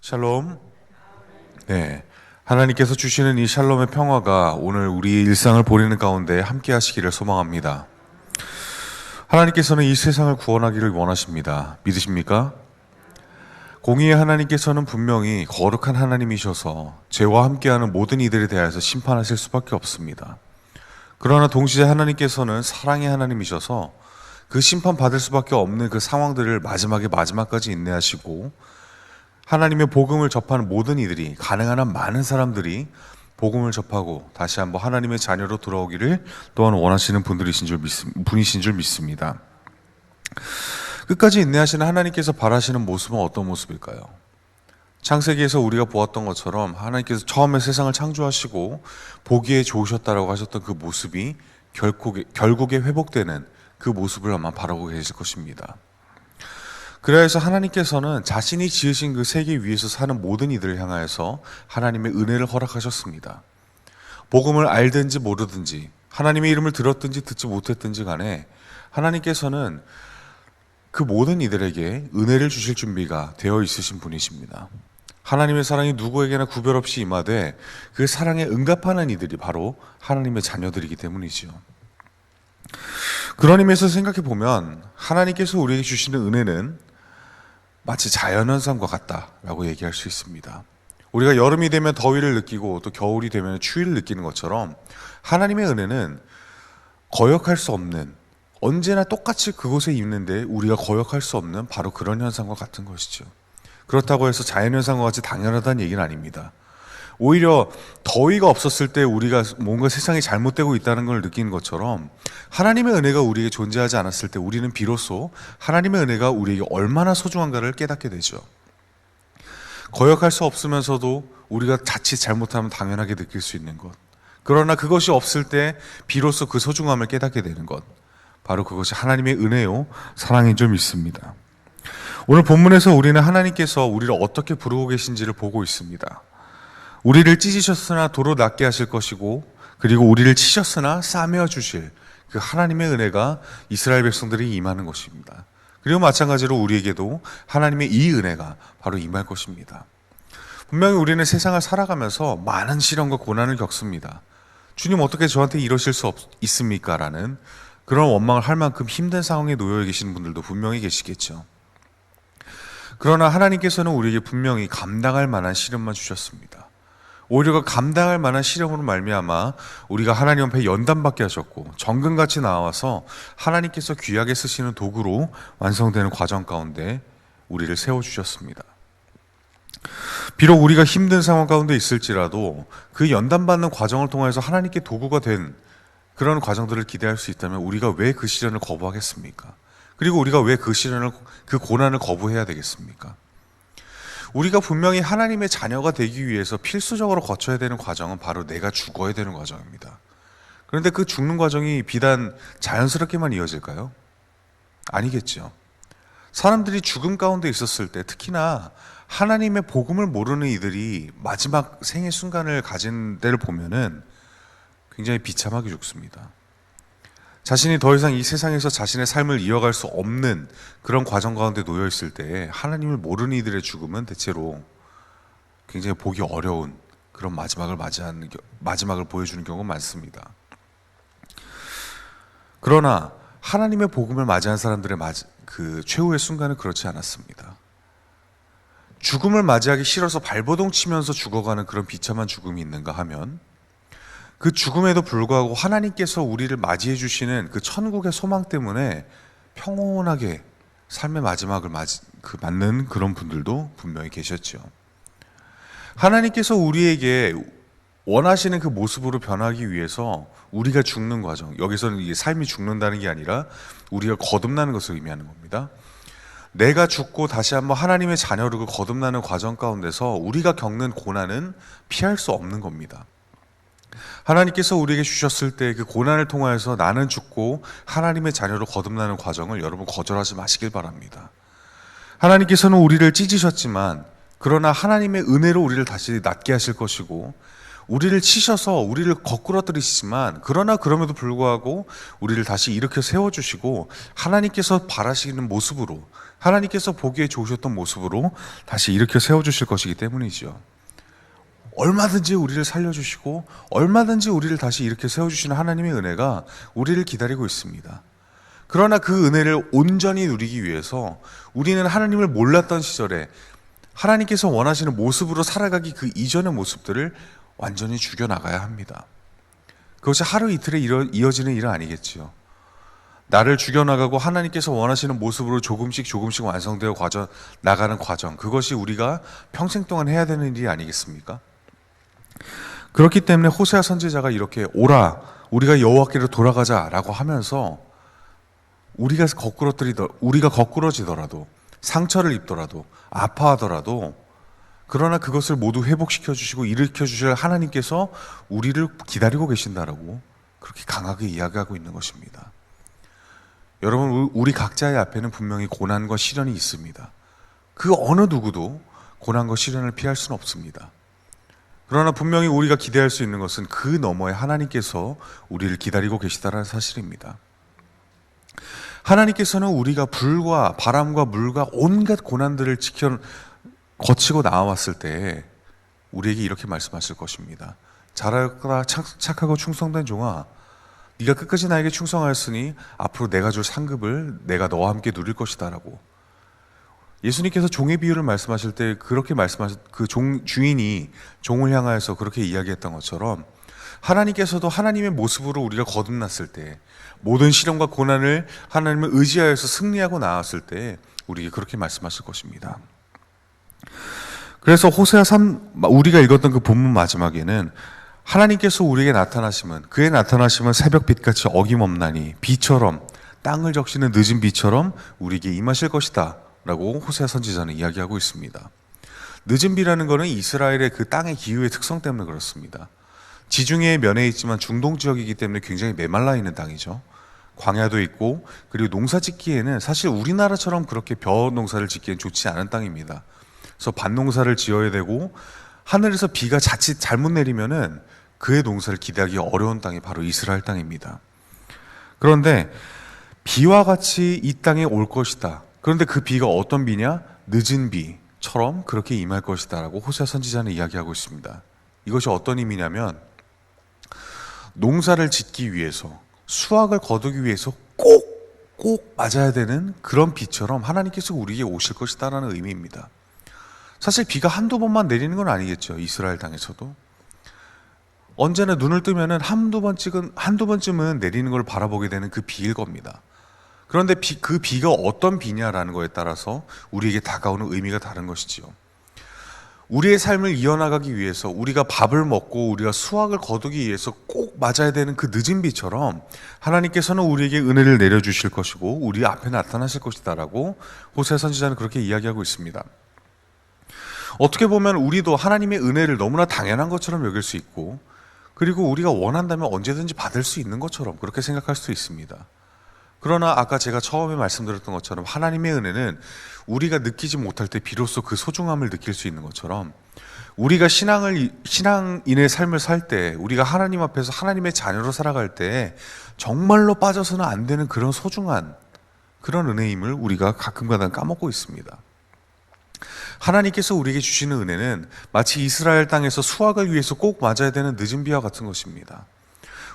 샬롬. 네. 하나님께서 주시는 이 샬롬의 평화가 오늘 우리의 일상을 보내는 가운데 함께 하시기를 소망합니다. 하나님께서는 이 세상을 구원하기를 원하십니다. 믿으십니까? 공의의 하나님께서는 분명히 거룩한 하나님이셔서 죄와 함께하는 모든 이들에 대해서 심판하실 수밖에 없습니다. 그러나 동시에 하나님께서는 사랑의 하나님이셔서 그 심판받을 수밖에 없는 그 상황들을 마지막까지 인내하시고 하나님의 복음을 접하는 모든 이들이, 가능한 한 많은 사람들이 복음을 접하고 다시 한번 하나님의 자녀로 돌아오기를 또한 원하시는 분이신 줄 믿습니다. 끝까지 인내하시는 하나님께서 바라시는 모습은 어떤 모습일까요? 창세기에서 우리가 보았던 것처럼 하나님께서 처음에 세상을 창조하시고 보기에 좋으셨다라고 하셨던 그 모습이 결국에 회복되는 그 모습을 아마 바라고 계실 것입니다. 그래야 해서 하나님께서는 자신이 지으신 그 세계 위에서 사는 모든 이들을 향하여서 하나님의 은혜를 허락하셨습니다. 복음을 알든지 모르든지, 하나님의 이름을 들었든지 듣지 못했든지 간에 하나님께서는 그 모든 이들에게 은혜를 주실 준비가 되어 있으신 분이십니다. 하나님의 사랑이 누구에게나 구별 없이 임하되 그 사랑에 응답하는 이들이 바로 하나님의 자녀들이기 때문이지요. 그런 의미에서 생각해 보면 하나님께서 우리에게 주시는 은혜는 마치 자연현상과 같다라고 얘기할 수 있습니다. 우리가 여름이 되면 더위를 느끼고 또 겨울이 되면 추위를 느끼는 것처럼 하나님의 은혜는 거역할 수 없는, 언제나 똑같이 그곳에 있는데 우리가 거역할 수 없는 바로 그런 현상과 같은 것이죠. 그렇다고 해서 자연현상과 같이 당연하다는 얘기는 아닙니다. 오히려 더위가 없었을 때 우리가 뭔가 세상이 잘못되고 있다는 걸 느끼는 것처럼 하나님의 은혜가 우리에게 존재하지 않았을 때 우리는 비로소 하나님의 은혜가 우리에게 얼마나 소중한가를 깨닫게 되죠. 거역할 수 없으면서도 우리가 자칫 잘못하면 당연하게 느낄 수 있는 것, 그러나 그것이 없을 때 비로소 그 소중함을 깨닫게 되는 것, 바로 그것이 하나님의 은혜요 사랑인 줄 믿습니다. 오늘 본문에서 우리는 하나님께서 우리를 어떻게 부르고 계신지를 보고 있습니다. 우리를 찢으셨으나 도로 낫게 하실 것이고, 그리고 우리를 치셨으나 싸매어 주실 그 하나님의 은혜가 이스라엘 백성들이 임하는 것입니다. 그리고 마찬가지로 우리에게도 하나님의 이 은혜가 바로 임할 것입니다. 분명히 우리는 세상을 살아가면서 많은 시련과 고난을 겪습니다. 주님, 어떻게 저한테 이러실 수 있습니까? 라는 그런 원망을 할 만큼 힘든 상황에 놓여 계시는 분들도 분명히 계시겠죠. 그러나 하나님께서는 우리에게 분명히 감당할 만한 시련만 주셨습니다. 오히려 그 감당할 만한 시련으로 말미암아 우리가 하나님 앞에 연단받게 하셨고 정금같이 나와서 하나님께서 귀하게 쓰시는 도구로 완성되는 과정 가운데 우리를 세워주셨습니다. 비록 우리가 힘든 상황 가운데 있을지라도 그 연단받는 과정을 통해서 하나님께 도구가 된 그런 과정들을 기대할 수 있다면 우리가 왜 그 시련을 거부하겠습니까? 그리고 우리가 왜 그 고난을 거부해야 되겠습니까? 우리가 분명히 하나님의 자녀가 되기 위해서 필수적으로 거쳐야 되는 과정은 바로 내가 죽어야 되는 과정입니다. 그런데 그 죽는 과정이 비단 자연스럽게만 이어질까요? 아니겠죠. 사람들이 죽음 가운데 있었을 때, 특히나 하나님의 복음을 모르는 이들이 마지막 생의 순간을 가진 때를 보면은 굉장히 비참하게 죽습니다. 자신이 더 이상 이 세상에서 자신의 삶을 이어갈 수 없는 그런 과정 가운데 놓여 있을 때 하나님을 모르는 이들의 죽음은 대체로 굉장히 보기 어려운 그런 마지막을 보여주는 경우가 많습니다. 그러나 하나님의 복음을 맞이한 사람들의 그 최후의 순간은 그렇지 않았습니다. 죽음을 맞이하기 싫어서 발버둥 치면서 죽어가는 그런 비참한 죽음이 있는가 하면, 그 죽음에도 불구하고 하나님께서 우리를 맞이해 주시는 그 천국의 소망 때문에 평온하게 삶의 마지막을 맞는 그런 분들도 분명히 계셨죠. 하나님께서 우리에게 원하시는 그 모습으로 변하기 위해서 우리가 죽는 과정, 여기서는 이게 삶이 죽는다는 게 아니라 우리가 거듭나는 것을 의미하는 겁니다. 내가 죽고 다시 한번 하나님의 자녀로 거듭나는 과정 가운데서 우리가 겪는 고난은 피할 수 없는 겁니다. 하나님께서 우리에게 주셨을 때 그 고난을 통하여서 나는 죽고 하나님의 자녀로 거듭나는 과정을 여러분 거절하지 마시길 바랍니다. 하나님께서는 우리를 찢으셨지만, 그러나 하나님의 은혜로 우리를 다시 낫게 하실 것이고, 우리를 치셔서 우리를 거꾸러뜨리시지만 그러나 그럼에도 불구하고 우리를 다시 일으켜 세워주시고 하나님께서 바라시는 모습으로, 하나님께서 보기에 좋으셨던 모습으로 다시 일으켜 세워주실 것이기 때문이죠. 얼마든지 우리를 살려주시고 얼마든지 우리를 다시 일으켜 세워주시는 하나님의 은혜가 우리를 기다리고 있습니다. 그러나 그 은혜를 온전히 누리기 위해서 우리는 하나님을 몰랐던 시절에 하나님께서 원하시는 모습으로 살아가기 그 이전의 모습들을 완전히 죽여나가야 합니다. 그것이 하루 이틀에 이어지는 일은 아니겠지요. 나를 죽여나가고 하나님께서 원하시는 모습으로 조금씩 완성되어 나가는 과정, 그것이 우리가 평생 동안 해야 되는 일이 아니겠습니까? 그렇기 때문에 호세아 선지자가 이렇게 오라, 우리가 여호와께로 돌아가자라고 하면서 우리가 거꾸러지더라도 상처를 입더라도 아파하더라도 그러나 그것을 모두 회복시켜 주시고 일으켜 주실 하나님께서 우리를 기다리고 계신다라고 그렇게 강하게 이야기하고 있는 것입니다. 여러분, 우리 각자의 앞에는 분명히 고난과 시련이 있습니다. 그 어느 누구도 고난과 시련을 피할 수는 없습니다. 그러나 분명히 우리가 기대할 수 있는 것은 그 너머에 하나님께서 우리를 기다리고 계시다는 사실입니다. 하나님께서는 우리가 불과 바람과 물과 온갖 고난들을 거치고 나와왔을 때 우리에게 이렇게 말씀하실 것입니다. 잘하거나 착하고 충성된 종아, 네가 끝까지 나에게 충성하였으니 앞으로 내가 줄 상급을 내가 너와 함께 누릴 것이다 라고. 예수님께서 종의 비유를 말씀하실 때 그렇게 말씀하신 그 주인이 종을 향하여서 그렇게 이야기했던 것처럼 하나님께서도 하나님의 모습으로 우리가 거듭났을 때, 모든 시련과 고난을 하나님을 의지하여서 승리하고 나왔을 때 우리에게 그렇게 말씀하실 것입니다. 그래서 호세아 3, 우리가 읽었던 그 본문 마지막에는 하나님께서 우리에게 나타나시면, 그의 나타나심은 새벽빛같이 어김없나니 비처럼, 땅을 적시는 늦은 비처럼 우리에게 임하실 것이다 라고 호세아 선지자는 이야기하고 있습니다. 늦은 비라는 것은 이스라엘의 그 땅의 기후의 특성 때문에 그렇습니다. 지중해의 면에 있지만 중동 지역이기 때문에 굉장히 메말라 있는 땅이죠. 광야도 있고, 그리고 농사 짓기에는 사실 우리나라처럼 그렇게 벼 농사를 짓기엔 좋지 않은 땅입니다. 그래서 밭농사를 지어야 되고 하늘에서 비가 자칫 잘못 내리면은 그의 농사를 기대하기 어려운 땅이 바로 이스라엘 땅입니다. 그런데 비와 같이 이 땅에 올 것이다. 그런데 그 비가 어떤 비냐? 늦은 비처럼 그렇게 임할 것이다 라고 호세아 선지자는 이야기하고 있습니다. 이것이 어떤 의미냐면 농사를 짓기 위해서, 수확을 거두기 위해서 꼭 맞아야 되는 그런 비처럼 하나님께서 우리에게 오실 것이다라는 의미입니다. 사실 비가 한두 번만 내리는 건 아니겠죠. 이스라엘 땅에서도 언제나 눈을 뜨면은 한두 번쯤은 내리는 걸 바라보게 되는 그 비일 겁니다. 그런데 그 비가 어떤 비냐라는 거에 따라서 우리에게 다가오는 의미가 다른 것이지요. 우리의 삶을 이어나가기 위해서, 우리가 밥을 먹고 우리가 수확을 거두기 위해서 꼭 맞아야 되는 그 늦은 비처럼 하나님께서는 우리에게 은혜를 내려주실 것이고 우리 앞에 나타나실 것이다라고 호세아 선지자는 그렇게 이야기하고 있습니다. 어떻게 보면 우리도 하나님의 은혜를 너무나 당연한 것처럼 여길 수 있고, 그리고 우리가 원한다면 언제든지 받을 수 있는 것처럼 그렇게 생각할 수도 있습니다. 그러나 아까 제가 처음에 말씀드렸던 것처럼 하나님의 은혜는 우리가 느끼지 못할 때 비로소 그 소중함을 느낄 수 있는 것처럼, 우리가 신앙인의 삶을 살 때, 우리가 하나님 앞에서 하나님의 자녀로 살아갈 때 정말로 빠져서는 안 되는 그런 소중한 그런 은혜임을 우리가 가끔가다 까먹고 있습니다. 하나님께서 우리에게 주시는 은혜는 마치 이스라엘 땅에서 수확을 위해서 꼭 맞아야 되는 늦은 비와 같은 것입니다.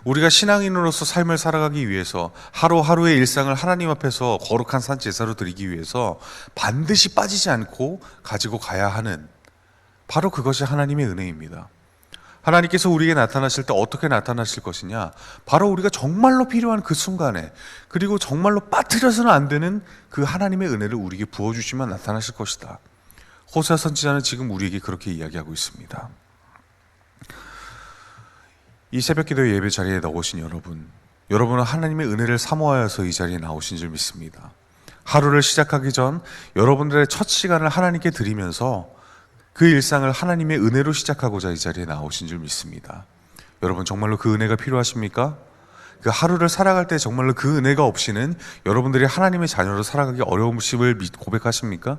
우리가 신앙인으로서 삶을 살아가기 위해서 하루하루의 일상을 하나님 앞에서 거룩한 산 제사로 드리기 위해서 반드시 빠지지 않고 가지고 가야 하는, 바로 그것이 하나님의 은혜입니다. 하나님께서 우리에게 나타나실 때 어떻게 나타나실 것이냐? 바로 우리가 정말로 필요한 그 순간에, 그리고 정말로 빠뜨려서는 안 되는 그 하나님의 은혜를 우리에게 부어주시면 나타나실 것이다. 호세아 선지자는 지금 우리에게 그렇게 이야기하고 있습니다. 이 새벽기도 예배 자리에 나오신 여러분은 하나님의 은혜를 사모하여서 이 자리에 나오신 줄 믿습니다. 하루를 시작하기 전 여러분들의 첫 시간을 하나님께 드리면서 그 일상을 하나님의 은혜로 시작하고자 이 자리에 나오신 줄 믿습니다. 여러분, 정말로 그 은혜가 필요하십니까? 그 하루를 살아갈 때 정말로 그 은혜가 없이는 여러분들이 하나님의 자녀로 살아가기 어려움을 고백하십니까?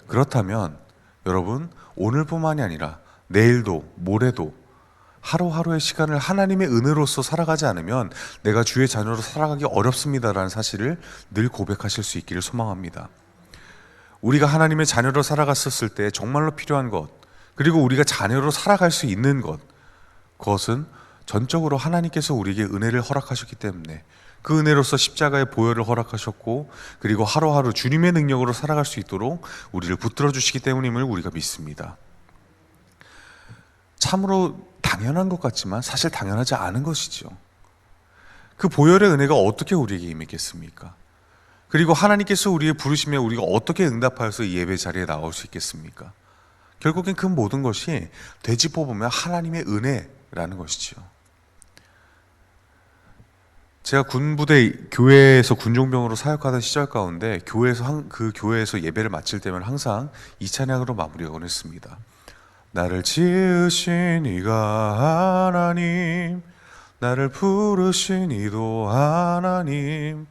그렇다면 여러분, 오늘뿐만이 아니라 내일도 모레도 하루하루의 시간을 하나님의 은혜로서 살아가지 않으면 내가 주의 자녀로 살아가기 어렵습니다라는 사실을 늘 고백하실 수 있기를 소망합니다. 우리가 하나님의 자녀로 살아갔었을 때 정말로 필요한 것, 그리고 우리가 자녀로 살아갈 수 있는 것, 그것은 전적으로 하나님께서 우리에게 은혜를 허락하셨기 때문에 그 은혜로서 십자가의 보혈을 허락하셨고, 그리고 하루하루 주님의 능력으로 살아갈 수 있도록 우리를 붙들어 주시기 때문임을 우리가 믿습니다. 참으로 당연한 것 같지만 사실 당연하지 않은 것이죠. 그 보혈의 은혜가 어떻게 우리에게 임했겠습니까? 그리고 하나님께서 우리의 부르심에 우리가 어떻게 응답하여서 이 예배 자리에 나올 수 있겠습니까? 결국엔 그 모든 것이 되짚어 보면 하나님의 은혜라는 것이죠. 제가 군부대 교회에서 군종병으로 사역하던 시절 가운데 그 교회에서 예배를 마칠 때면 항상 이 찬양으로 마무리하곤 했습니다. 나를 지으신 이가 하나님, 나를 부르신 이도 하나님.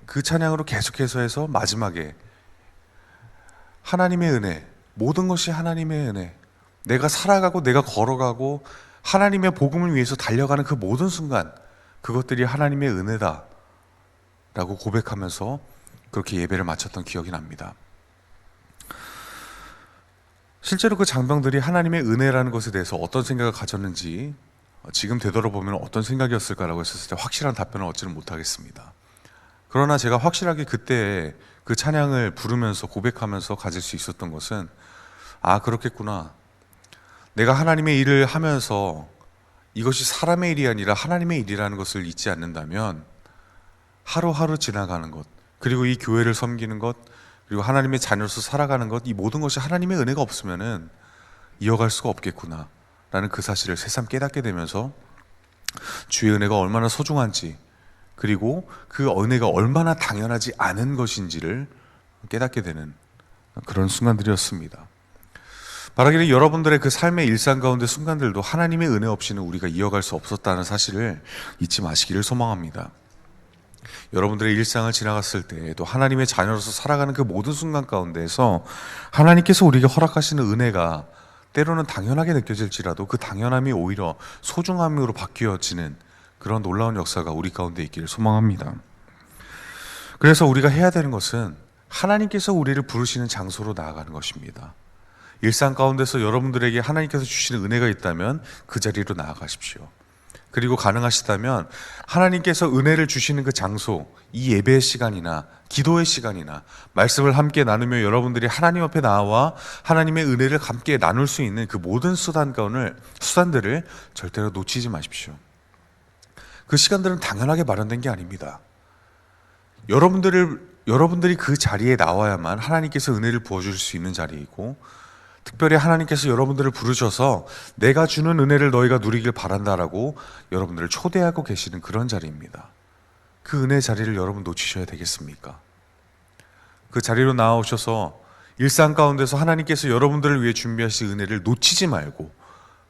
그 찬양으로 계속해서 해서 마지막에 하나님의 은혜, 모든 것이 하나님의 은혜, 내가 살아가고 내가 걸어가고 하나님의 복음을 위해서 달려가는 그 모든 순간, 그것들이 하나님의 은혜다 라고 고백하면서 그렇게 예배를 마쳤던 기억이 납니다. 실제로 그 장병들이 하나님의 은혜라는 것에 대해서 어떤 생각을 가졌는지 지금 되돌아보면 어떤 생각이었을까라고 했었을 때 확실한 답변을 얻지는 못하겠습니다. 그러나 제가 확실하게 그때 그 찬양을 부르면서 고백하면서 가질 수 있었던 것은, 아, 그렇겠구나. 내가 하나님의 일을 하면서 이것이 사람의 일이 아니라 하나님의 일이라는 것을 잊지 않는다면 하루하루 지나가는 것, 그리고 이 교회를 섬기는 것, 그리고 하나님의 자녀로서 살아가는 것, 이 모든 것이 하나님의 은혜가 없으면은 이어갈 수가 없겠구나 라는 그 사실을 새삼 깨닫게 되면서 주의 은혜가 얼마나 소중한지, 그리고 그 은혜가 얼마나 당연하지 않은 것인지를 깨닫게 되는 그런 순간들이었습니다. 바라기는 여러분들의 그 삶의 일상 가운데 순간들도 하나님의 은혜 없이는 우리가 이어갈 수 없었다는 사실을 잊지 마시기를 소망합니다. 여러분들의 일상을 지나갔을 때 또 하나님의 자녀로서 살아가는 그 모든 순간 가운데에서 하나님께서 우리에게 허락하시는 은혜가 때로는 당연하게 느껴질지라도 그 당연함이 오히려 소중함으로 바뀌어지는 그런 놀라운 역사가 우리 가운데 있기를 소망합니다. 그래서 우리가 해야 되는 것은 하나님께서 우리를 부르시는 장소로 나아가는 것입니다. 일상 가운데서 여러분들에게 하나님께서 주시는 은혜가 있다면 그 자리로 나아가십시오. 그리고 가능하시다면 하나님께서 은혜를 주시는 그 장소, 이 예배의 시간이나 기도의 시간이나 말씀을 함께 나누며 여러분들이 하나님 앞에 나와 하나님의 은혜를 함께 나눌 수 있는 그 모든 수단들을 절대로 놓치지 마십시오. 그 시간들은 당연하게 마련된 게 아닙니다. 여러분들이 그 자리에 나와야만 하나님께서 은혜를 부어주실 수 있는 자리이고, 특별히 하나님께서 여러분들을 부르셔서 내가 주는 은혜를 너희가 누리길 바란다라고 여러분들을 초대하고 계시는 그런 자리입니다. 그 은혜 자리를 여러분 놓치셔야 되겠습니까? 그 자리로 나오셔서 일상 가운데서 하나님께서 여러분들을 위해 준비하신 은혜를 놓치지 말고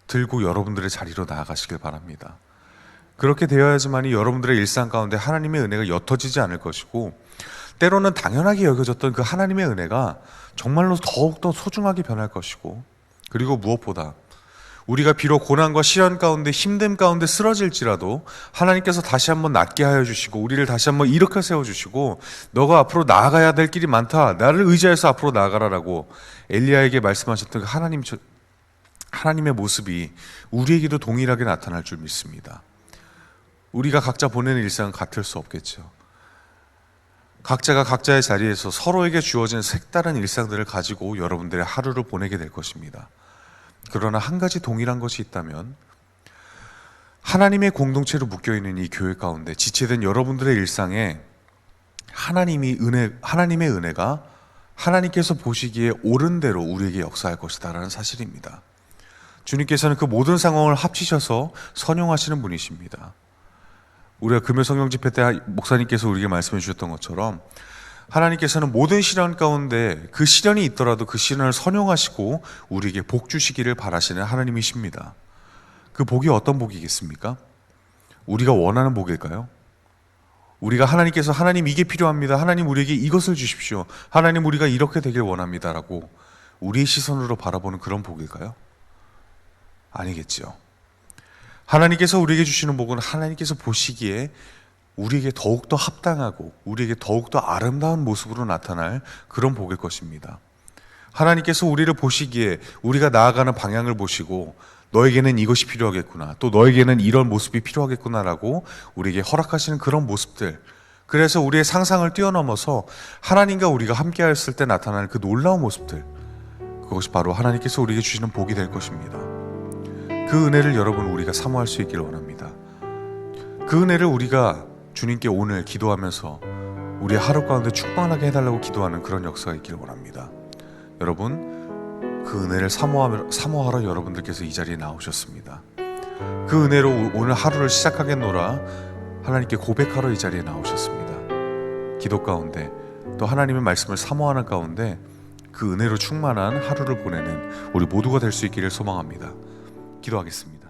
들고 여러분들의 자리로 나아가시길 바랍니다. 그렇게 되어야지만이 여러분들의 일상 가운데 하나님의 은혜가 옅어지지 않을 것이고, 때로는 당연하게 여겨졌던 그 하나님의 은혜가 정말로 더욱더 소중하게 변할 것이고, 그리고 무엇보다 우리가 비록 고난과 시련 가운데 힘듦 가운데 쓰러질지라도 하나님께서 다시 한번 낫게 하여 주시고 우리를 다시 한번 일으켜 세워주시고, 너가 앞으로 나아가야 될 길이 많다, 나를 의지해서 앞으로 나아가라라고 엘리야에게 말씀하셨던 그 하나님의 모습이 우리에게도 동일하게 나타날 줄 믿습니다. 우리가 각자 보내는 일상은 같을 수 없겠죠. 각자가 각자의 자리에서 서로에게 주어진 색다른 일상들을 가지고 여러분들의 하루를 보내게 될 것입니다. 그러나 한 가지 동일한 것이 있다면, 하나님의 공동체로 묶여있는 이 교회 가운데 지체된 여러분들의 일상에 하나님의 은혜가 하나님께서 보시기에 옳은 대로 우리에게 역사할 것이다 라는 사실입니다. 주님께서는 그 모든 상황을 합치셔서 선용하시는 분이십니다. 우리가 금요 성령 집회 때 목사님께서 우리에게 말씀해 주셨던 것처럼 하나님께서는 모든 시련 가운데 그 시련이 있더라도 그 시련을 선용하시고 우리에게 복 주시기를 바라시는 하나님이십니다. 그 복이 어떤 복이겠습니까? 우리가 원하는 복일까요? 우리가 하나님께서 하나님 이게 필요합니다, 하나님 우리에게 이것을 주십시오, 하나님 우리가 이렇게 되길 원합니다 라고 우리의 시선으로 바라보는 그런 복일까요? 아니겠죠. 하나님께서 우리에게 주시는 복은 하나님께서 보시기에 우리에게 더욱더 합당하고 우리에게 더욱더 아름다운 모습으로 나타날 그런 복일 것입니다. 하나님께서 우리를 보시기에 우리가 나아가는 방향을 보시고 너에게는 이것이 필요하겠구나, 또 너에게는 이런 모습이 필요하겠구나라고 우리에게 허락하시는 그런 모습들, 그래서 우리의 상상을 뛰어넘어서 하나님과 우리가 함께 했을 때 나타나는 그 놀라운 모습들, 그것이 바로 하나님께서 우리에게 주시는 복이 될 것입니다. 그 은혜를 여러분 우리가 사모할 수 있기를 원합니다. 그 은혜를 우리가 주님께 오늘 기도하면서 우리의 하루 가운데 충만하게 해달라고 기도하는 그런 역사가 있기를 원합니다. 여러분, 그 은혜를 사모하러 여러분들께서 이 자리에 나오셨습니다. 그 은혜로 오늘 하루를 시작하겠노라 하나님께 고백하러 이 자리에 나오셨습니다. 기도 가운데 또 하나님의 말씀을 사모하는 가운데 그 은혜로 충만한 하루를 보내는 우리 모두가 될 수 있기를 소망합니다. 기도하겠습니다.